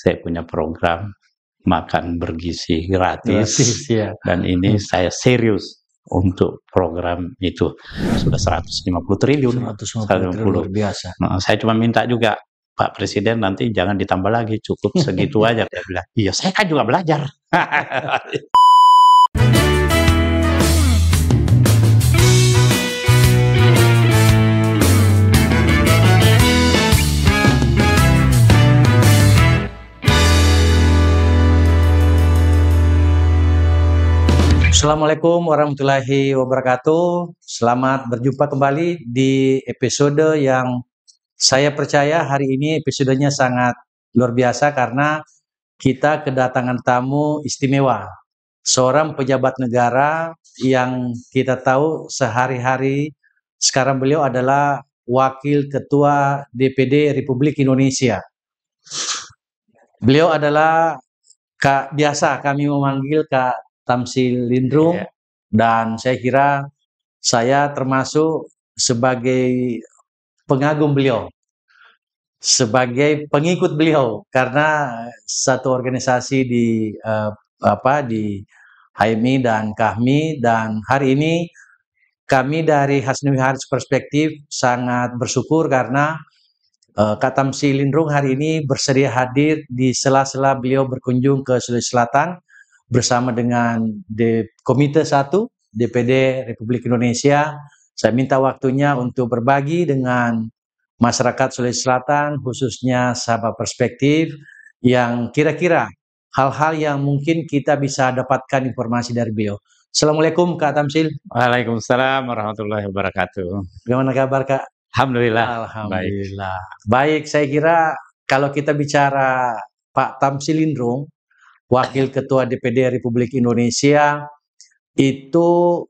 saya punya program makan bergizi gratis, ya. dan ini saya serius untuk program itu. Sudah 150 triliun. 150 triliun, luar biasa. Nah, saya cuma minta juga, Pak Presiden nanti jangan ditambah lagi, cukup segitu aja. Saya bilang, iya saya kan juga belajar. Assalamualaikum warahmatullahi wabarakatuh. Selamat berjumpa kembali di episode yang saya percaya hari ini episodenya sangat luar biasa karena kita kedatangan tamu istimewa. Seorang pejabat negara yang kita tahu sehari-hari sekarang beliau adalah Wakil Ketua DPD Republik Indonesia. Beliau adalah biasa kami memanggil Kak Tamsil Lindrung, dan saya kira saya termasuk sebagai pengagum beliau, sebagai pengikut beliau karena satu organisasi di HMI dan KAHMI, dan hari ini kami dari Hasnawi Haris Perspektif sangat bersyukur karena Kak Tamsil Lindrung hari ini bersedia hadir di sela-sela beliau berkunjung ke Sulawesi Selatan bersama dengan Komite 1 DPD Republik Indonesia. Saya minta waktunya untuk berbagi dengan masyarakat Sulawesi Selatan, khususnya sahabat perspektif, yang kira-kira hal-hal yang mungkin kita bisa dapatkan informasi dari beliau. Assalamualaikum Kak Tamsil. Waalaikumsalam warahmatullahi wabarakatuh. Bagaimana kabar Kak? Alhamdulillah. Alhamdulillah. Baik, saya kira kalau kita bicara Pak Tamsil Lindrung, Wakil Ketua DPD Republik Indonesia, itu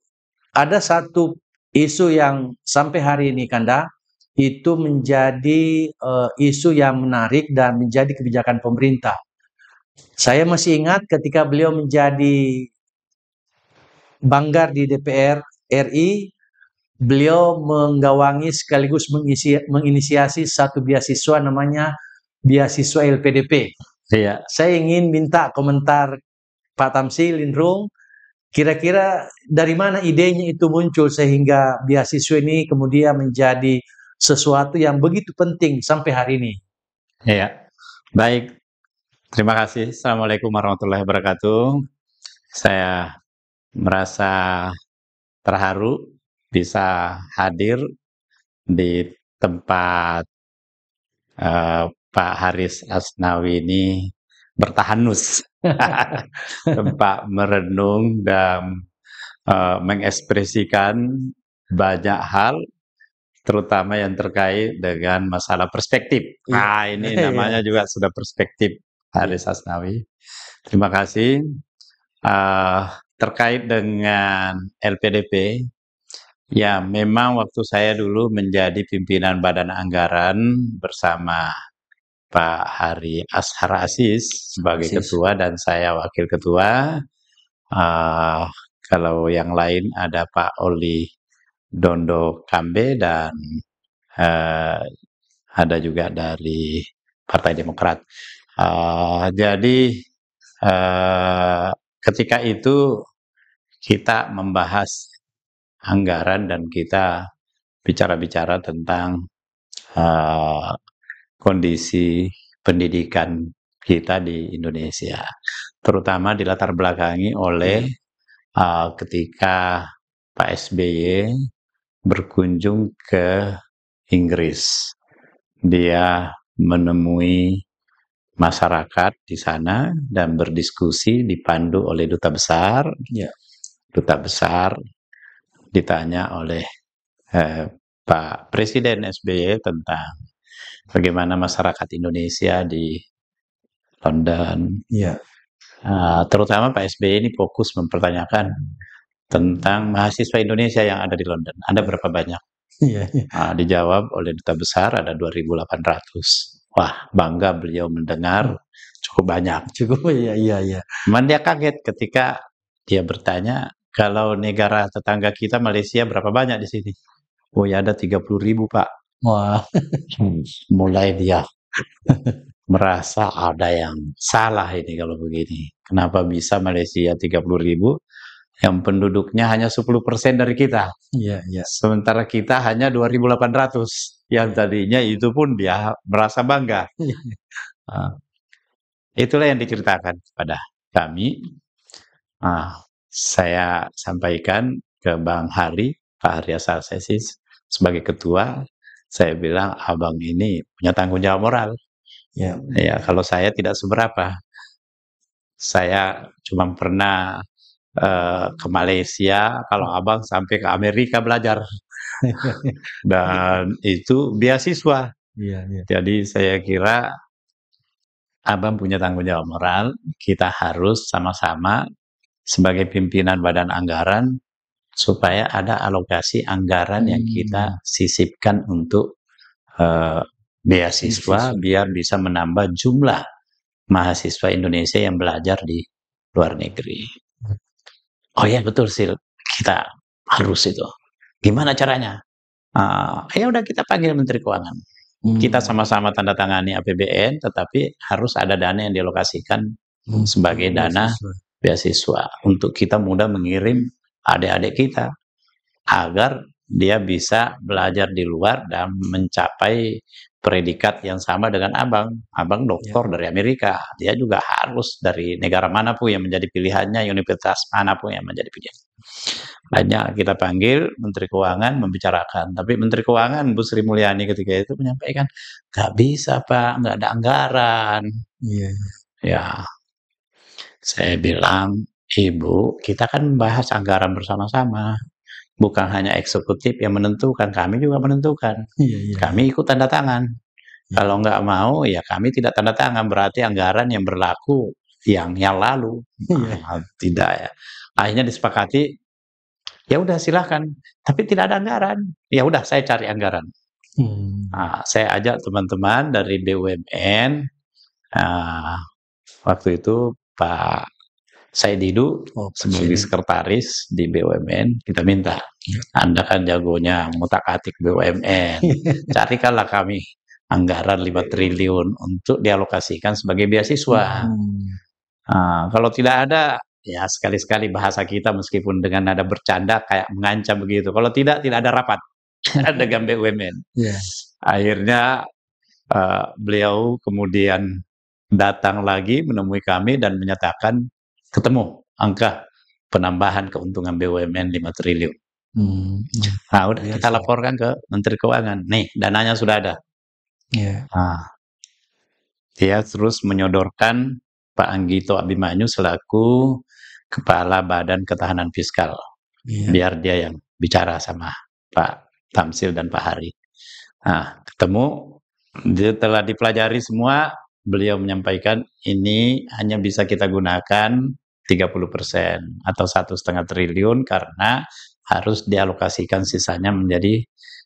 ada satu isu yang sampai hari ini Kanda, itu menjadi isu yang menarik dan menjadi kebijakan pemerintah. Saya masih ingat ketika beliau menjadi banggar di DPR RI, beliau menggawangi sekaligus menginisiasi satu beasiswa namanya beasiswa LPDP. Iya. Saya ingin minta komentar Pak Tamsil Lindrung, kira-kira dari mana idenya itu muncul sehingga beasiswa ini kemudian menjadi sesuatu yang begitu penting sampai hari ini. Iya, baik. Terima kasih. Assalamualaikum warahmatullahi wabarakatuh. Saya merasa terharu bisa hadir di tempat Pak Haris Asnawi ini bertahanus, tempat merenung dan mengekspresikan banyak hal, terutama yang terkait dengan masalah perspektif. Nah, ini namanya juga sudah perspektif Haris Asnawi. Terima kasih. Terkait dengan LPDP, ya memang waktu saya dulu menjadi pimpinan Badan Anggaran bersama Pak Hari Ashar Aziz sebagai ketua dan saya wakil ketua. Kalau yang lain ada Pak Oli Dondo Kambe dan ada juga dari Partai Demokrat. Jadi ketika itu kita membahas anggaran dan kita bicara-bicara tentang kondisi pendidikan kita di Indonesia, terutama dilatar belakangi oleh ketika Pak SBY berkunjung ke Inggris. Dia menemui masyarakat di sana dan berdiskusi dipandu oleh duta besar. Duta besar ditanya oleh Pak Presiden SBY tentang bagaimana masyarakat Indonesia di London. Terutama Pak SBY ini fokus mempertanyakan tentang mahasiswa Indonesia yang ada di London. Ada berapa banyak? Dijawab oleh duta besar ada 2.800. Wah, bangga beliau mendengar cukup banyak. Cuman dia kaget ketika dia bertanya, kalau negara tetangga kita Malaysia berapa banyak di sini? Oh ya, ada 30.000 Pak. Wah. Mulai dia merasa ada yang salah ini kalau begini. Kenapa bisa Malaysia 30.000 yang penduduknya hanya 10% dari kita? Iya, iya. Sementara kita hanya 2.800 yang tadinya itu pun dia merasa bangga. Nah, itulah yang diceritakan kepada kami. Saya sampaikan ke Bang Hari, Pak Hari Assasis sebagai ketua. Saya bilang abang ini punya tanggung jawab moral. Ya. Ya, kalau saya tidak seberapa. Saya cuma pernah ke Malaysia, kalau abang sampai ke Amerika belajar. Dan itu beasiswa. Iya, iya. Jadi saya kira abang punya tanggung jawab moral. Kita harus sama-sama sebagai pimpinan badan anggaran supaya ada alokasi anggaran yang kita sisipkan untuk beasiswa biar bisa menambah jumlah mahasiswa Indonesia yang belajar di luar negeri. Oh ya betul sih, kita harus itu. Gimana caranya? Ya udah kita panggil Menteri Keuangan. Kita sama-sama tanda tangani APBN, tetapi harus ada dana yang dialokasikan sebagai dana beasiswa untuk kita mudah mengirim adik-adik kita agar dia bisa belajar di luar dan mencapai predikat yang sama dengan abang. Abang doktor dari Amerika, dia juga harus dari negara manapun yang menjadi pilihannya, universitas manapun yang menjadi pilihan. Banyak kita panggil Menteri Keuangan membicarakan, tapi Menteri Keuangan Bu Sri Mulyani ketika itu menyampaikan, nggak bisa Pak, nggak ada anggaran. Ya, saya bilang, Ibu, kita kan bahas anggaran bersama-sama. Bukan hanya eksekutif yang menentukan, kami juga menentukan. Kami ikut tanda tangan. Kalau nggak mau, ya kami tidak tanda tangan. Berarti anggaran yang berlaku yang lalu. Tidak ya. Akhirnya disepakati, ya udah silahkan. Tapi tidak ada anggaran. Ya udah saya cari anggaran. Saya ajak teman-teman dari BUMN. Waktu itu Pak Saididu sebagai sekretaris di BUMN, kita minta, Anda kan jagonya ngutak-atik BUMN, carikanlah kami anggaran 5 triliun untuk dialokasikan sebagai beasiswa. Kalau tidak ada, ya sekali-sekali bahasa kita meskipun dengan nada bercanda kayak mengancam begitu. Kalau tidak ada rapat dengan BUMN. Akhirnya beliau kemudian datang lagi menemui kami dan menyatakan ketemu angka penambahan keuntungan BUMN 5 triliun. Udah kita laporkan ke Menteri Keuangan. Nih, dananya sudah ada. Dia terus menyodorkan Pak Anggito Abimanyu selaku Kepala Badan Ketahanan Fiskal. Biar dia yang bicara sama Pak Tamsil dan Pak Hari. Ketemu, setelah dipelajari semua, beliau menyampaikan ini hanya bisa kita gunakan 30% atau 1,5 triliun karena harus dialokasikan sisanya menjadi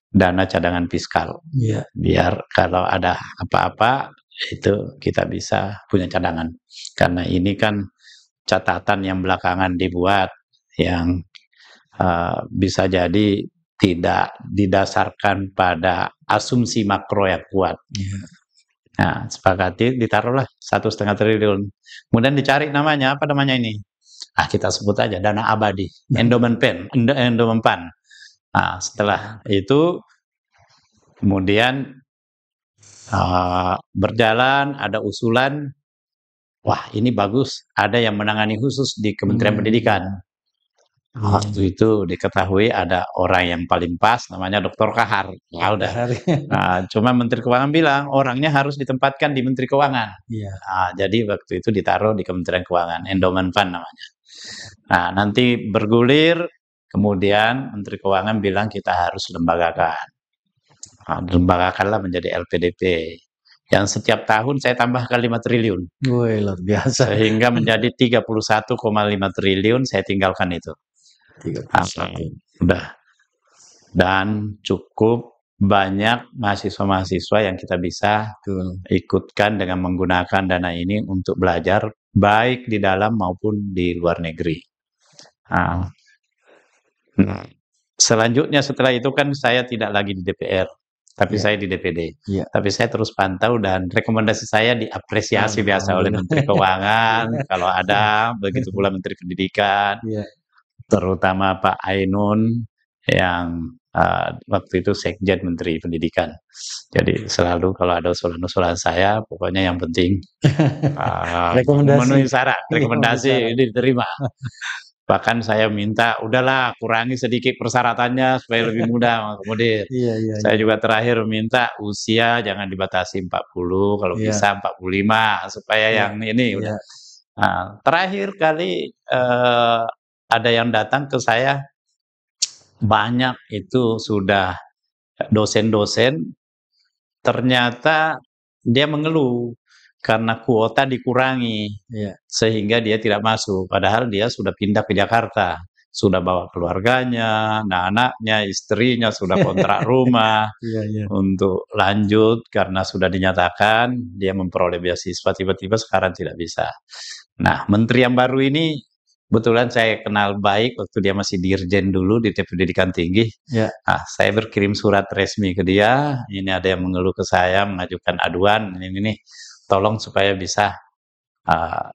dana cadangan fiskal. Biar kalau ada apa-apa itu kita bisa punya cadangan. Karena ini kan catatan yang belakangan dibuat yang bisa jadi tidak didasarkan pada asumsi makro yang kuat. Sepakati ditaruhlah 1,5 triliun. Kemudian dicari namanya, apa namanya ini? Kita sebut aja dana abadi, endowment fund. Setelah itu kemudian berjalan, ada usulan, wah ini bagus, ada yang menangani khusus di Kementerian Pendidikan. Waktu itu diketahui ada orang yang paling pas, namanya Dr. Kahar. Cuma Menteri Keuangan bilang orangnya harus ditempatkan di Menteri Keuangan. Jadi waktu itu ditaruh di Kementerian Keuangan, endowment fund namanya. Nanti bergulir, kemudian Menteri Keuangan bilang kita harus lembagakan. Lembagakanlah menjadi LPDP. Yang setiap tahun saya tambahkan 5 triliun. Luar biasa. Sehingga menjadi 31,5 triliun, saya tinggalkan itu. Udah. Dan cukup banyak mahasiswa-mahasiswa yang kita bisa ikutkan dengan menggunakan dana ini untuk belajar baik di dalam maupun di luar negeri. Selanjutnya setelah itu kan saya tidak lagi di DPR. tapi Iya. saya di DPD. Iya. Tapi saya terus pantau dan rekomendasi saya diapresiasi biasa oleh Alhamdulillah. Menteri Keuangan, Iya. kalau ada, begitu pula Menteri Pendidikan, Iya. terutama Pak Ainun yang waktu itu Sekjen Menteri Pendidikan. Jadi selalu kalau ada usulan-usulan saya, pokoknya yang penting Rekomendasi. memenuhi syarat, Iya, memenuhi rekomendasi syarat. ini diterima. Bahkan saya minta, udahlah kurangi sedikit persyaratannya supaya lebih mudah mengakomodir. Iya, iya, Saya iya. juga terakhir minta usia jangan dibatasi 40, kalau Iya. bisa 45, supaya Iya. yang ini Iya. udah. Nah, terakhir kali ada yang datang ke saya banyak itu sudah dosen-dosen, ternyata dia mengeluh karena kuota dikurangi, Iya. sehingga dia tidak masuk. Padahal dia sudah pindah ke Jakarta, sudah bawa keluarganya, anak-anaknya, istrinya, sudah kontrak rumah Iya, iya. untuk lanjut karena sudah dinyatakan dia memperoleh beasiswa, tiba-tiba sekarang tidak bisa. Nah, menteri yang baru ini kebetulan saya kenal baik waktu dia masih dirjen dulu di Pendidikan Tinggi. Iya. Nah, saya berkirim surat resmi ke dia, ini ada yang mengeluh ke saya, mengajukan aduan, ini tolong supaya bisa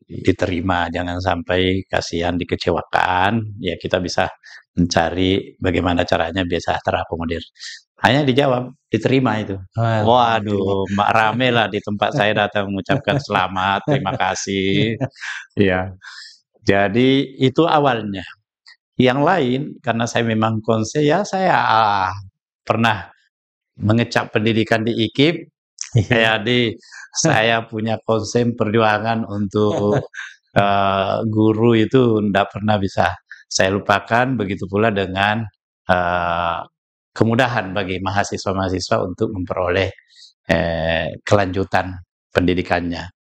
diterima, jangan sampai kasihan dikecewakan, ya kita bisa mencari bagaimana caranya bisa terakomodir. Hanya dijawab, diterima itu. Waduh, rame lah di tempat saya datang mengucapkan selamat, terima kasih. Ya, jadi itu awalnya. Yang lain, karena saya memang konsen, ya saya pernah mengecap pendidikan di IKIP, jadi saya punya konsen perjuangan untuk guru itu tidak pernah bisa saya lupakan, begitu pula dengan kemudahan bagi mahasiswa-mahasiswa untuk memperoleh kelanjutan pendidikannya.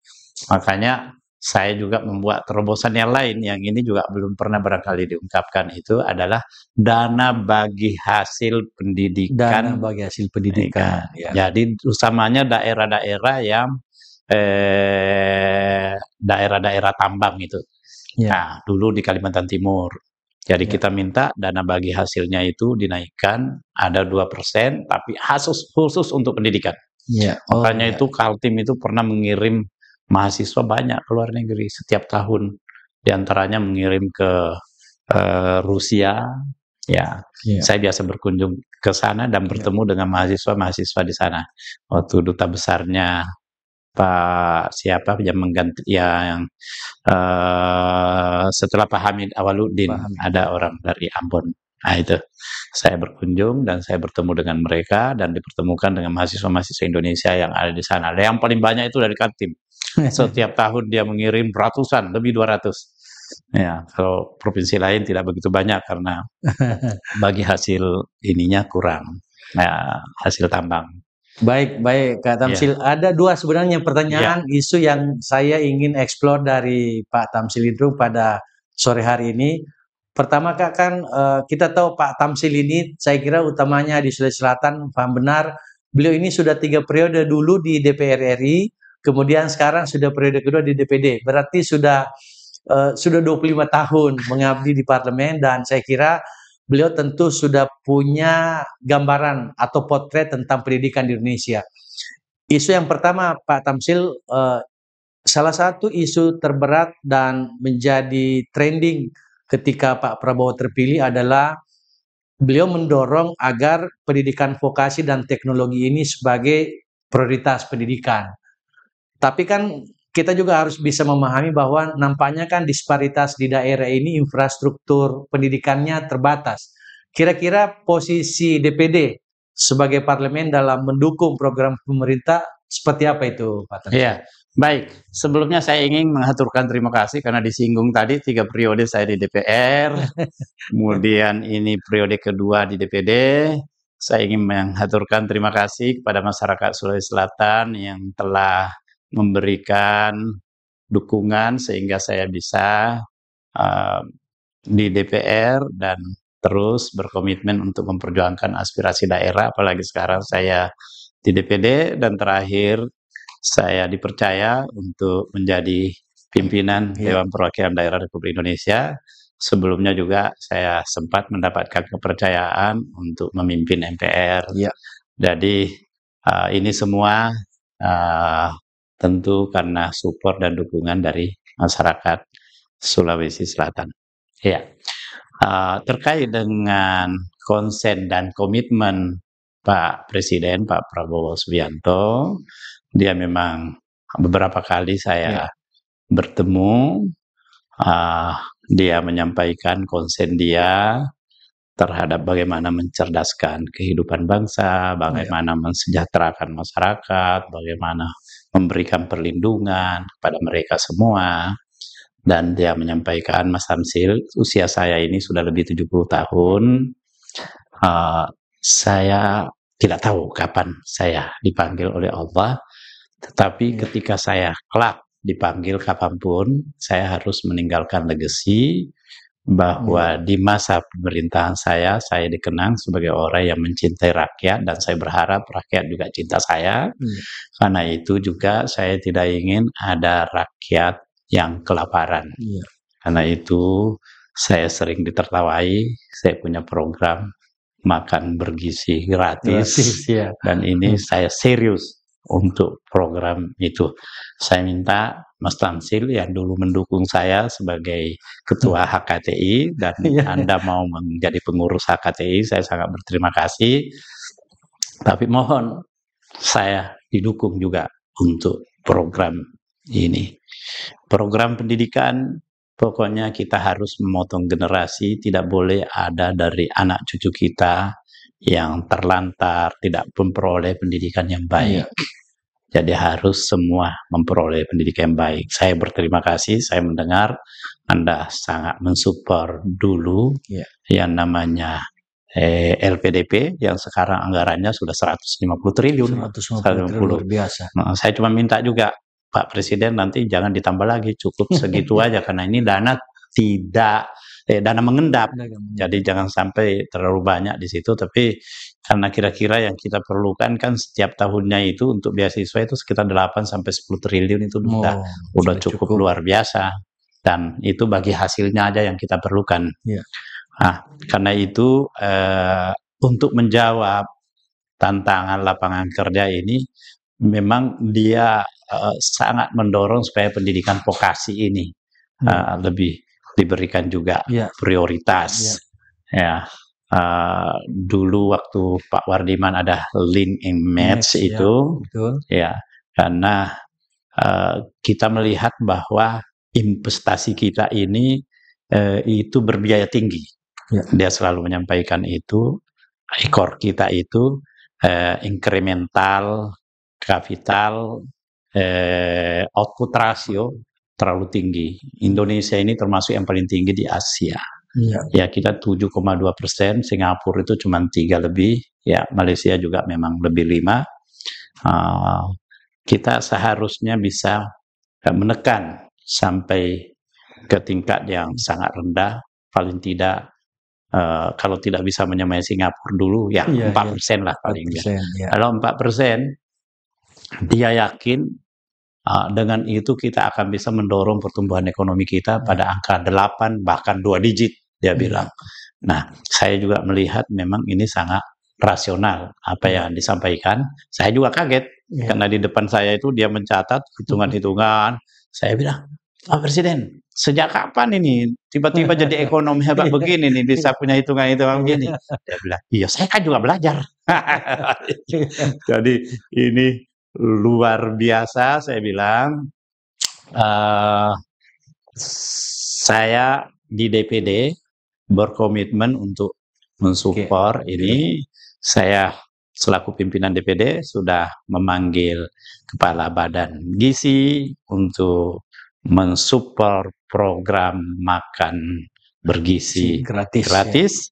Makanya saya juga membuat terobosan yang lain yang ini juga belum pernah barangkali diungkapkan, itu adalah dana bagi hasil pendidikan. Dana bagi hasil pendidikan. Ya. Jadi utamanya daerah-daerah yang daerah-daerah tambang itu. Ya. Nah, dulu di Kalimantan Timur. Jadi Ya. kita minta dana bagi hasilnya itu dinaikkan, ada 2%, tapi khusus untuk pendidikan. Ya. Makanya itu Kaltim itu pernah mengirim mahasiswa banyak ke luar negeri setiap tahun. Di antaranya mengirim ke Rusia. Ya, saya biasa berkunjung ke sana dan bertemu dengan mahasiswa-mahasiswa di sana. Waktu duta besarnya Pak siapa yang mengganti yang setelah Pak Hamid Awaludin, ada orang dari Ambon. Nah itu, saya berkunjung dan saya bertemu dengan mereka dan dipertemukan dengan mahasiswa-mahasiswa Indonesia yang ada di sana. Yang paling banyak itu dari Kaltim. Setiap tahun dia mengirim ratusan, lebih 200. Ya, kalau provinsi lain tidak begitu banyak karena bagi hasil ininya kurang. Nah, hasil tambang. Baik, Kak Tamsil. Ada dua sebenarnya pertanyaan isu yang saya ingin eksplor dari Pak Tamsil Lindrung pada sore hari ini. Pertama Kak, kan kita tahu Pak Tamsil ini saya kira utamanya di Sulawesi Selatan, paham benar, beliau ini sudah 3 periode dulu di DPR RI, kemudian sekarang sudah periode kedua di DPD. Berarti sudah 25 tahun mengabdi di parlemen, dan saya kira beliau tentu sudah punya gambaran atau potret tentang pendidikan di Indonesia. Isu yang pertama Pak Tamsil, salah satu isu terberat dan menjadi trending ketika Pak Prabowo terpilih adalah beliau mendorong agar pendidikan vokasi dan teknologi ini sebagai prioritas pendidikan. Tapi kan kita juga harus bisa memahami bahwa nampaknya kan disparitas di daerah ini infrastruktur pendidikannya terbatas. Kira-kira posisi DPD sebagai parlemen dalam mendukung program pemerintah seperti apa itu, Pak Tamsil? Iya, baik. Sebelumnya saya ingin mengaturkan terima kasih karena disinggung tadi 3 periode saya di DPR, kemudian ini periode kedua di DPD. Saya ingin mengaturkan terima kasih kepada masyarakat Sulawesi Selatan yang telah memberikan dukungan sehingga saya bisa di DPR dan terus berkomitmen untuk memperjuangkan aspirasi daerah, apalagi sekarang saya di DPD dan terakhir saya dipercaya untuk menjadi pimpinan Dewan Perwakilan Daerah Republik Indonesia. Sebelumnya juga saya sempat mendapatkan kepercayaan untuk memimpin MPR. Jadi Ini semua tentu karena support dan dukungan dari masyarakat Sulawesi Selatan. Ya, terkait dengan konsen dan komitmen Pak Presiden, Pak Prabowo Subianto, dia memang beberapa kali saya bertemu, dia menyampaikan konsen dia terhadap bagaimana mencerdaskan kehidupan bangsa, bagaimana mensejahterakan masyarakat, bagaimana memberikan perlindungan kepada mereka semua. Dan dia menyampaikan, Mas Tamsil, usia saya ini sudah lebih 70 tahun, saya tidak tahu kapan saya dipanggil oleh Allah, tetapi ketika saya kelak dipanggil kapanpun, saya harus meninggalkan legasi bahwa di masa pemerintahan saya dikenang sebagai orang yang mencintai rakyat, dan saya berharap rakyat juga cinta saya. Karena itu juga saya tidak ingin ada rakyat yang kelaparan. Karena itu saya sering ditertawai, saya punya program makan bergizi gratis, dan ini saya serius untuk program itu. Saya minta Mas Tamsil yang dulu mendukung saya sebagai ketua HKTI, dan Anda mau menjadi pengurus HKTI, saya sangat berterima kasih. Tapi mohon saya didukung juga untuk program ini. Program pendidikan, pokoknya kita harus memotong generasi, tidak boleh ada dari anak cucu kita yang terlantar, tidak memperoleh pendidikan yang baik. Jadi harus semua memperoleh pendidikan yang baik. Saya berterima kasih, saya mendengar Anda sangat mensupport dulu yang namanya LPDP, yang sekarang anggarannya sudah 150 triliun. 150 triliun biasa. Saya cuma minta juga, Pak Presiden, nanti jangan ditambah lagi, cukup segitu aja, karena ini dana dana mengendap. Jadi jangan sampai terlalu banyak di situ, tapi karena kira-kira yang kita perlukan kan setiap tahunnya itu untuk beasiswa itu sekitar 8 sampai 10 triliun, itu udah cukup luar biasa, dan itu bagi hasilnya aja yang kita perlukan. Karena itu untuk menjawab tantangan lapangan kerja ini, memang dia sangat mendorong supaya pendidikan vokasi ini lebih diberikan juga prioritas. Dulu waktu Pak Wardiman ada link and match itu, karena kita melihat bahwa investasi kita ini itu berbiaya tinggi. Dia selalu menyampaikan itu, ekor kita itu incremental capital output ratio terlalu tinggi. Indonesia ini termasuk yang paling tinggi di Asia. Ya, kita 7,2%, Singapura itu cuma 3 lebih, ya Malaysia juga memang lebih 5. Kita seharusnya bisa menekan sampai ke tingkat yang sangat rendah, paling tidak kalau tidak bisa menyamai Singapura dulu, ya 4% lah paling. Kalau 4%, dia yakin dengan itu kita akan bisa mendorong pertumbuhan ekonomi kita pada angka 8 bahkan 2 digit, dia bilang. Nah, saya juga melihat memang ini sangat rasional apa yang disampaikan. Saya juga kaget karena di depan saya itu dia mencatat hitungan-hitungan. Saya bilang, Pak Presiden, sejak kapan ini tiba-tiba jadi ekonomi hebat begini nih, bisa punya hitungan-hitungan begini? Dia bilang, iya saya kan juga belajar. Jadi ini luar biasa, saya bilang. Saya di DPD berkomitmen untuk mensupport ini. Saya selaku pimpinan DPD sudah memanggil Kepala Badan Gizi untuk mensupport program makan bergizi gratis.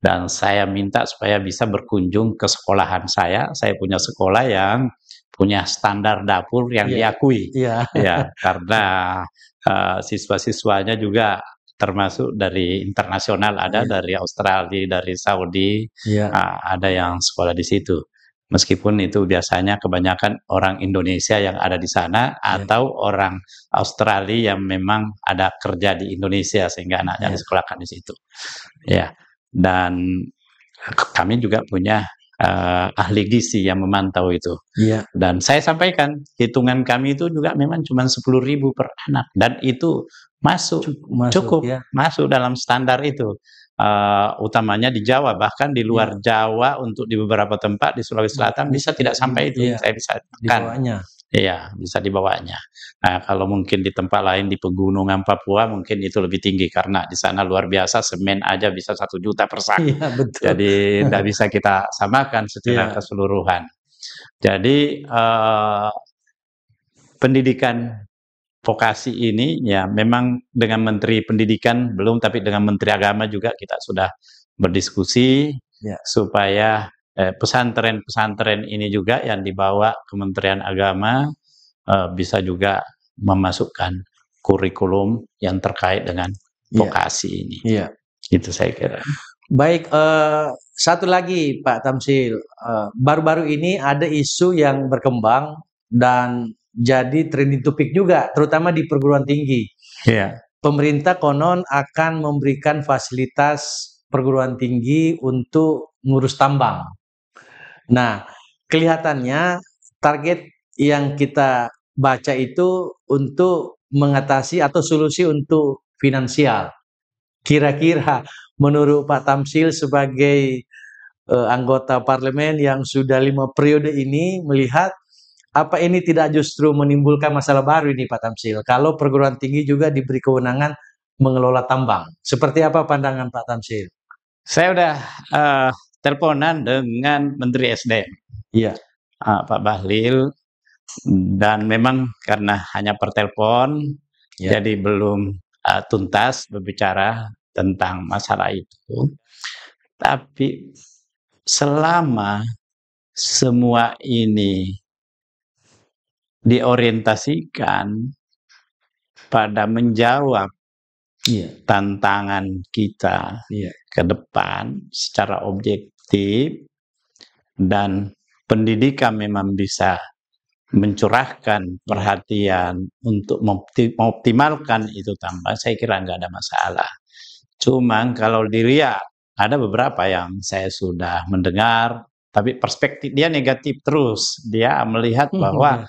Dan saya minta supaya bisa berkunjung ke sekolahan saya. Saya punya sekolah yang punya standar dapur yang diakui. Ya, karena siswa-siswanya juga termasuk dari internasional, ada dari Australia, dari Saudi, ada yang sekolah di situ. Meskipun itu biasanya kebanyakan orang Indonesia yang ada di sana atau orang Australia yang memang ada kerja di Indonesia sehingga anaknya disekolahkan di situ. Ya, dan kami juga punya ahli gizi yang memantau itu. Iya. Dan saya sampaikan hitungan kami itu juga memang cuma 10.000 per anak, dan itu cukup ya. masuk dalam standar itu. Utamanya di Jawa, bahkan di luar Jawa untuk di beberapa tempat di Sulawesi Selatan bisa tidak sampai itu. Saya bisa di bawahnya. Iya, bisa di bawahnya. Nah, kalau mungkin di tempat lain di pegunungan Papua mungkin itu lebih tinggi karena di sana luar biasa, semen aja bisa 1 juta per sak. Iya, betul. Jadi tidak bisa kita samakan secara keseluruhan. Jadi pendidikan vokasi ini ya memang dengan Menteri Pendidikan belum, tapi dengan Menteri Agama juga kita sudah berdiskusi supaya pesantren-pesantren ini juga yang dibawa Kementerian Agama bisa juga memasukkan kurikulum yang terkait dengan vokasi ini. Itu saya kira. Baik, satu lagi Pak Tamsil, baru-baru ini ada isu yang berkembang dan jadi trending topik juga, terutama di perguruan tinggi. Pemerintah konon akan memberikan fasilitas perguruan tinggi untuk ngurus tambang. Nah, kelihatannya target yang kita baca itu untuk mengatasi atau solusi untuk finansial. Kira-kira menurut Pak Tamsil sebagai anggota parlemen yang sudah 5 periode ini, melihat apa ini tidak justru menimbulkan masalah baru ini Pak Tamsil, kalau perguruan tinggi juga diberi kewenangan mengelola tambang? Seperti apa pandangan Pak Tamsil? Saya udah teleponan dengan Menteri SDM, Pak Bahlil, dan memang karena hanya per telepon, jadi belum tuntas berbicara tentang masalah itu. Tapi selama semua ini diorientasikan pada menjawab tantangan kita ke depan secara objektif, dan pendidikan memang bisa mencurahkan perhatian untuk mengoptimalkan itu tambah, saya kira nggak ada masalah. Cuman kalau dilihat, ada beberapa yang saya sudah mendengar, tapi perspektif dia negatif terus. Dia melihat bahwa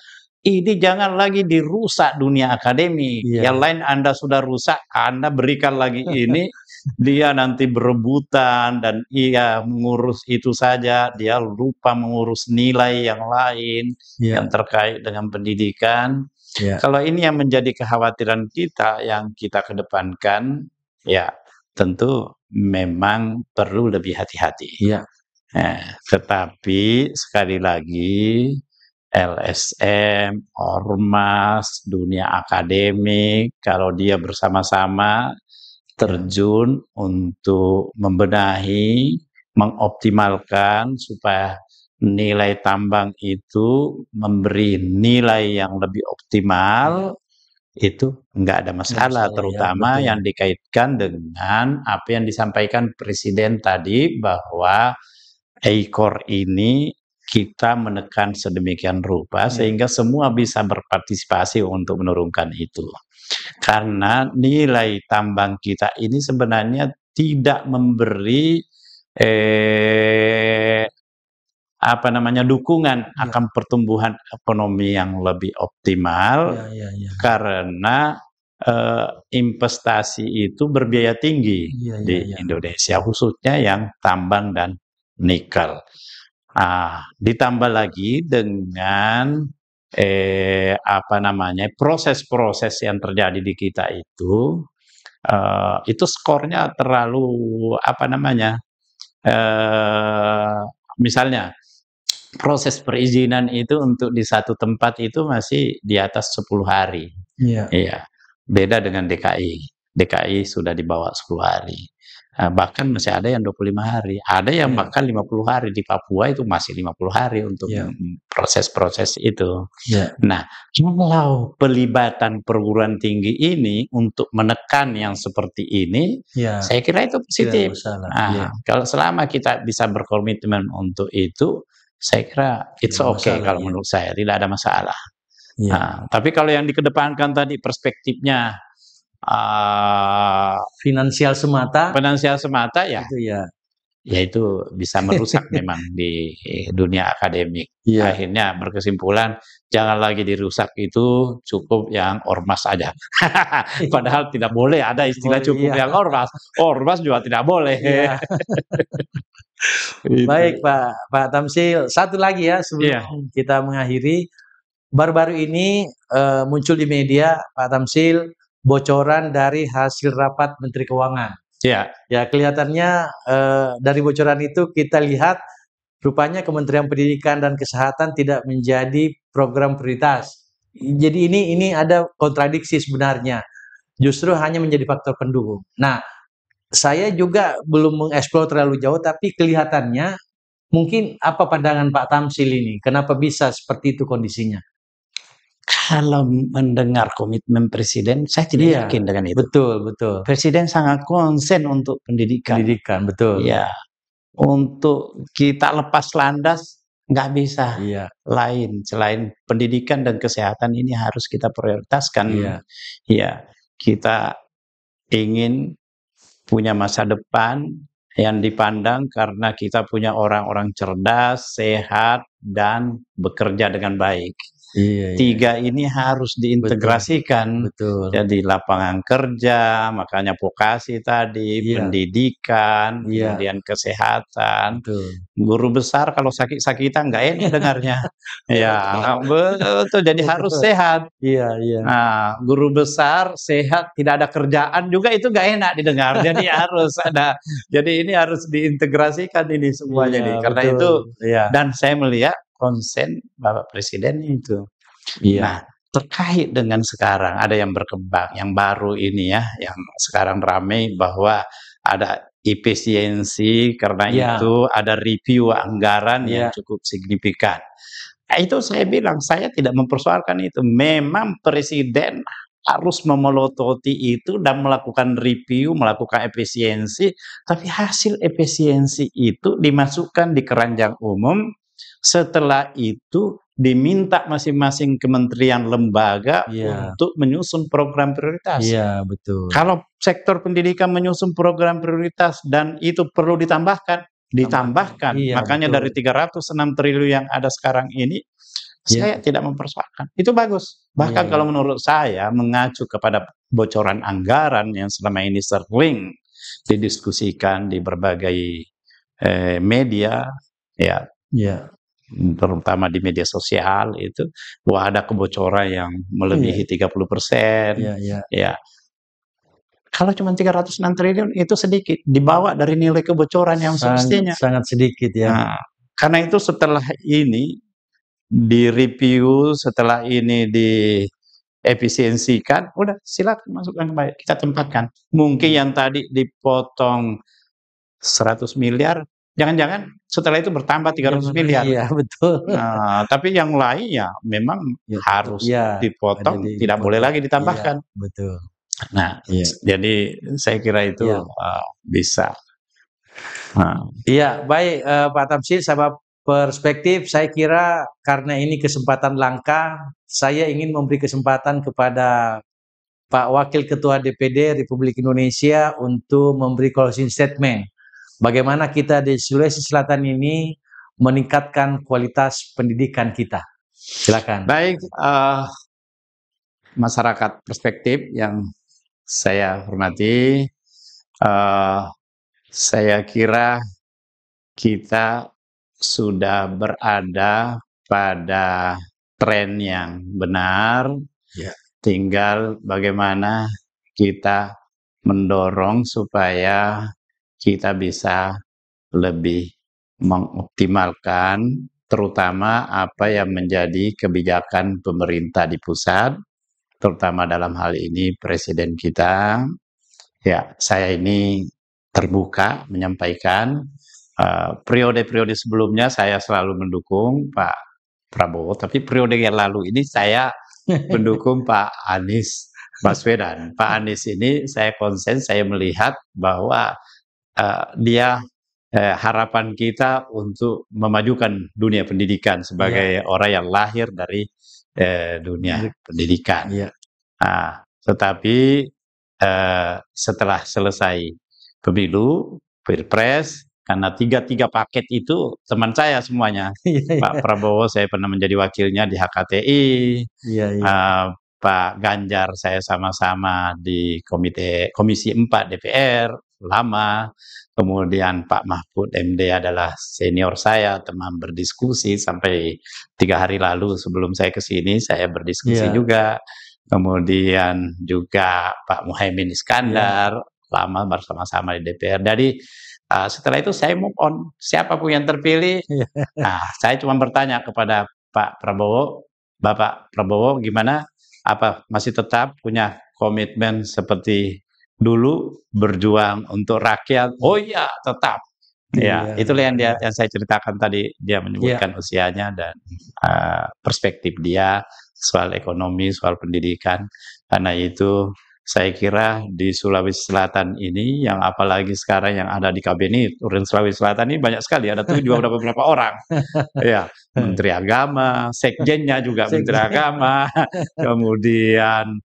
ini jangan lagi dirusak dunia akademik. Yang lain Anda sudah rusak, Anda berikan lagi ini, dia nanti berebutan dan ia mengurus itu saja, dia lupa mengurus nilai yang lain yang terkait dengan pendidikan. Kalau ini yang menjadi kekhawatiran kita, yang kita kedepankan, ya tentu memang perlu lebih hati-hati. Tetapi sekali lagi, LSM, ormas, dunia akademik, kalau dia bersama-sama terjun untuk membenahi, mengoptimalkan supaya nilai tambang itu memberi nilai yang lebih optimal, itu enggak ada masalah, terutama yang dikaitkan dengan apa yang disampaikan Presiden tadi, bahwa EIKOR ini kita menekan sedemikian rupa sehingga semua bisa berpartisipasi untuk menurunkan itu. Karena nilai tambang kita ini sebenarnya tidak memberi dukungan akan pertumbuhan ekonomi yang lebih optimal, karena investasi itu berbiaya tinggi di Indonesia, khususnya yang tambang dan nikel. Ditambah lagi dengan proses-proses yang terjadi di kita itu skornya terlalu misalnya proses perizinan itu untuk di satu tempat itu masih di atas 10 hari. Beda dengan DKI. DKI sudah di bawah 10 hari. Bahkan masih ada yang 25 hari. Ada yang bahkan 50 hari. Di Papua itu masih 50 hari untuk proses-proses itu. Nah, kalau pelibatan perguruan tinggi ini untuk menekan yang seperti ini, saya kira itu positif. Kalau selama kita bisa berkomitmen untuk itu, saya kira it's okay kalau menurut saya, tidak ada masalah. Tapi kalau yang dikedepankan tadi perspektifnya finansial semata ya, itu ya itu bisa merusak memang di dunia akademik. Iya. Akhirnya berkesimpulan jangan lagi dirusak, itu cukup yang ormas aja. Padahal tidak boleh ada istilah Boleh, cukup iya. yang ormas. Ormas juga tidak boleh. Iya. Gitu. Baik Pak Tamsil, satu lagi ya Iya, sebelum kita mengakhiri. Baru-baru ini muncul di media Pak Tamsil bocoran dari hasil rapat Menteri Keuangan. iya, Ya kelihatannya dari bocoran itu kita lihat rupanya Kementerian Pendidikan dan Kesehatan tidak menjadi program prioritas. Jadi ini ada kontradiksi sebenarnya. Justru hanya menjadi faktor pendukung. Nah, saya juga belum mengeksplor terlalu jauh, tapi kelihatannya mungkin apa pandangan Pak Tamsil ini? Kenapa bisa seperti itu kondisinya? kalau mendengar komitmen presiden, saya tidak Iya, yakin dengan itu. betul. Presiden sangat konsen untuk pendidikan. Pendidikan, betul. Iya, untuk kita lepas landas nggak bisa. Iya, Lain selain pendidikan dan kesehatan ini harus kita prioritaskan. iya, Ya, kita ingin punya masa depan yang dipandang karena kita punya orang-orang cerdas, sehat, dan bekerja dengan baik. iya, iya. 3 ini harus diintegrasikan. Betul. Jadi lapangan kerja, makanya vokasi tadi, Iya, pendidikan, iya, kemudian kesehatan. betul. Guru besar kalau sakit-sakitan nggak enak dengarnya. Ya, betul, jadi harus sehat. Iya, iya. Nah, guru besar sehat tidak ada kerjaan juga itu nggak enak didengar. Jadi harus ada. Jadi ini harus diintegrasikan ini semuanya Iya, nih. Karena betul. itu Iya, dan saya melihat konsen Bapak Presiden itu. iya, Nah, terkait dengan sekarang ada yang berkembang, yang baru ini ya, yang sekarang ramai bahwa ada efisiensi, karena Iya. itu ada review anggaran yang Iya. cukup signifikan. Nah, itu saya bilang, saya tidak mempersoalkan itu. Memang presiden harus memelototi itu dan melakukan review, melakukan efisiensi, tapi hasil efisiensi itu dimasukkan di keranjang umum. Setelah itu diminta masing-masing kementerian lembaga Iya. untuk menyusun program prioritas. Iya, betul. Kalau sektor pendidikan menyusun program prioritas dan itu perlu ditambahkan. Iya, Makanya betul. dari 306 triliun yang ada sekarang ini, Iya. saya tidak mempersoalkan. Itu bagus. Bahkan Iya, kalau menurut saya mengacu kepada bocoran anggaran yang selama ini sering didiskusikan di berbagai media, ya Iya. terutama di media sosial itu, wah ada kebocoran yang melebihi 30%. Iya, iya. Ya, kalau cuma 306 triliun itu sedikit, dibawa dari nilai kebocoran yang semestinya. Sangat sedikit ya. Nah, karena itu setelah ini direview, setelah ini diefisiensikan, udah silakan masukkan kembali, kita tempatkan. Mungkin yang tadi dipotong 100 miliar, jangan-jangan setelah itu bertambah 300 miliar. Iya, betul. Nah, tapi yang lain ya memang Ya, harus iya, dipotong, ada tidak boleh dipotong. lagi ditambahkan. Iya, betul. Nah, Iya. jadi saya kira itu Iya. bisa. Nah, Iya, baik Pak Tamsil, sama perspektif saya kira karena ini kesempatan langka, saya ingin memberi kesempatan kepada Pak Wakil Ketua DPD Republik Indonesia untuk memberi closing statement. Bagaimana kita di Sulawesi Selatan ini meningkatkan kualitas pendidikan kita. Silakan. baik, masyarakat perspektif yang saya hormati, saya kira kita sudah berada pada tren yang benar. Ya. Tinggal bagaimana kita mendorong supaya kita bisa lebih mengoptimalkan terutama apa yang menjadi kebijakan pemerintah di pusat, terutama dalam hal ini presiden kita. Ya, saya ini terbuka menyampaikan. Periode-periode sebelumnya saya selalu mendukung Pak Prabowo, tapi periode yang lalu ini saya mendukung Pak Anies Baswedan. Pak Anies ini saya konsen, saya melihat bahwa dia harapan kita untuk memajukan dunia pendidikan sebagai orang yang lahir dari dunia pendidikan. Iya. Nah, tetapi setelah selesai pemilu, Pilpres, karena tiga paket itu teman saya semuanya. Iya, Pak Prabowo saya pernah menjadi wakilnya di HKTI, iya, iya. Pak Ganjar saya sama-sama di Komisi 4 DPR lama, kemudian Pak Mahfud MD adalah senior saya, teman berdiskusi sampai 3 hari lalu sebelum saya ke sini saya berdiskusi Iya. juga. Kemudian juga Pak Muhaimin Iskandar, lama bersama-sama di DPR. Jadi setelah itu saya move on, siapapun yang terpilih. Iya. Saya cuma bertanya kepada Pak Prabowo, Bapak Prabowo gimana? Apa masih tetap punya komitmen seperti dulu berjuang untuk rakyat? Oh iya, tetap. Ya, Iya, itulah iya. yang saya ceritakan tadi. Dia menyebutkan usianya dan perspektif dia soal ekonomi, soal pendidikan. Karena itu saya kira di Sulawesi Selatan ini, yang apalagi sekarang yang ada di kabinet Urin Sulawesi Selatan ini banyak sekali, ada tuh juga beberapa orang. Ya, Menteri Agama, sekjennya juga Menteri Sekjen. Agama, kemudian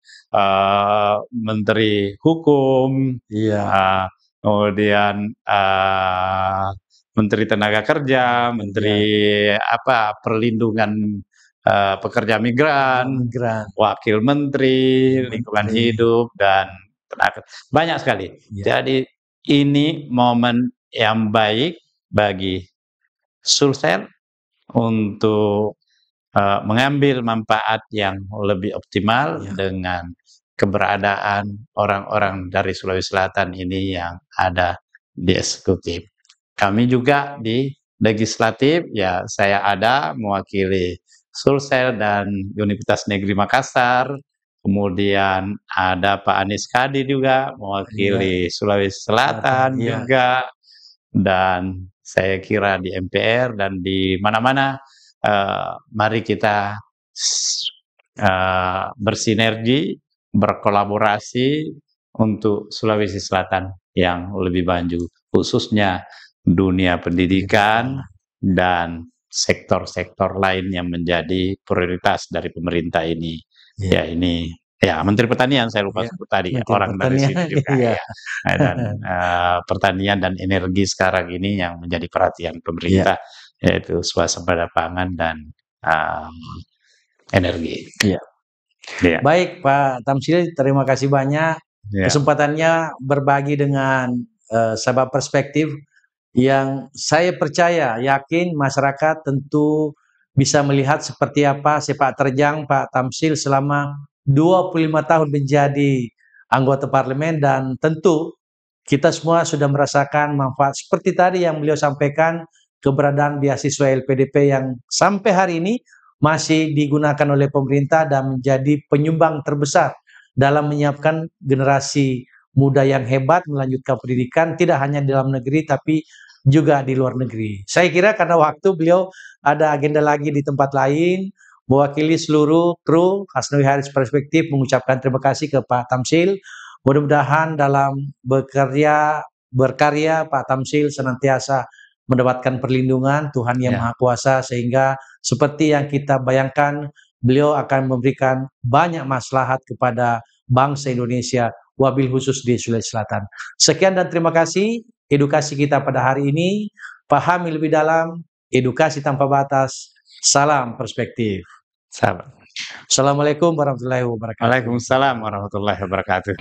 Menteri Hukum, Iya. kemudian Menteri Tenaga Kerja, Menteri Perlindungan Pekerja Migran, Migran. Wakil Menteri Lingkungan Hidup dan Tenaga, banyak sekali. Iya. Jadi ini momen yang baik bagi Sulsel untuk mengambil manfaat yang lebih optimal dengan keberadaan orang-orang dari Sulawesi Selatan ini yang ada di eksekutif. Kami juga di legislatif, ya saya ada mewakili Sulsel dan Universitas Negeri Makassar. Kemudian ada Pak Anies Kadi juga mewakili Sulawesi Selatan juga. Dan saya kira di MPR dan di mana-mana, mari kita bersinergi, berkolaborasi untuk Sulawesi Selatan yang lebih maju, khususnya dunia pendidikan dan sektor-sektor lain yang menjadi prioritas dari pemerintah ini. Ya ini, ya Menteri Pertanian saya lupa sebut tadi, orang dari sini juga. Dan pertanian dan energi sekarang ini yang menjadi perhatian pemerintah, yaitu swasembada pangan dan energi. Baik Pak Tamsil, terima kasih banyak kesempatannya berbagi dengan sahabat perspektif yang saya percaya, yakin masyarakat tentu bisa melihat seperti apa sepak terjang Pak Tamsil selama 25 tahun menjadi anggota parlemen, dan tentu kita semua sudah merasakan manfaat seperti tadi yang beliau sampaikan, keberadaan beasiswa LPDP yang sampai hari ini masih digunakan oleh pemerintah dan menjadi penyumbang terbesar dalam menyiapkan generasi muda yang hebat melanjutkan pendidikan tidak hanya di dalam negeri tapi juga di luar negeri. Saya kira karena waktu beliau ada agenda lagi di tempat lain, mewakili seluruh kru Hasnawi Haris Perspektif mengucapkan terima kasih ke Pak Tamsil. Mudah-mudahan dalam berkarya Pak Tamsil senantiasa mendapatkan perlindungan Tuhan Yang Maha Kuasa, sehingga seperti yang kita bayangkan beliau akan memberikan banyak maslahat kepada bangsa Indonesia, wabil khusus di Sulawesi Selatan. Sekian dan terima kasih edukasi kita pada hari ini. Pahami lebih dalam, edukasi tanpa batas. Salam perspektif. Salam. Assalamualaikum warahmatullahi wabarakatuh. Waalaikumsalam warahmatullahi wabarakatuh.